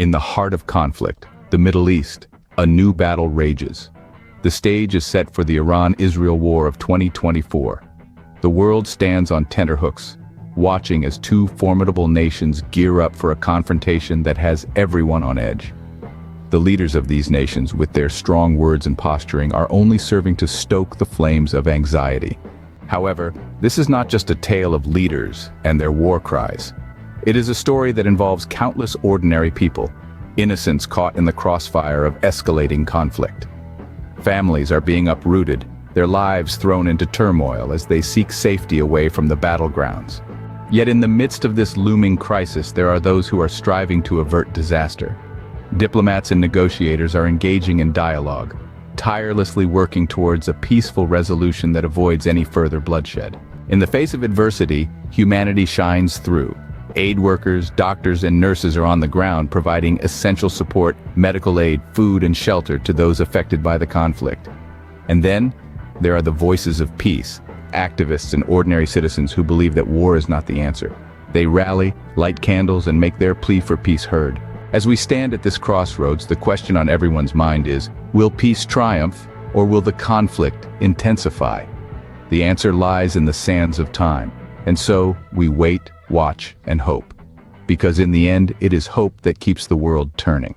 In the heart of conflict, the Middle East, a new battle rages. The stage is set for the Iran-Israel War of 2024. The world stands on tenterhooks, watching as two formidable nations gear up for a confrontation that has everyone on edge. The leaders of these nations, with their strong words and posturing, are only serving to stoke the flames of anxiety. However, this is not just a tale of leaders and their war cries. It is a story that involves countless ordinary people, innocents caught in the crossfire of escalating conflict. Families are being uprooted, their lives thrown into turmoil as they seek safety away from the battlegrounds. Yet in the midst of this looming crisis, there are those who are striving to avert disaster. Diplomats and negotiators are engaging in dialogue, tirelessly working towards a peaceful resolution that avoids any further bloodshed. In the face of adversity, humanity shines through. Aid workers, doctors, and nurses are on the ground providing essential support, medical aid, food, and shelter to those affected by the conflict. And then, there are the voices of peace, activists and ordinary citizens who believe that war is not the answer. They rally, light candles, and make their plea for peace heard. As we stand at this crossroads, the question on everyone's mind is, will peace triumph, or will the conflict intensify? The answer lies in the sands of time, and so we wait, watch, and hope. Because in the end, it is hope that keeps the world turning.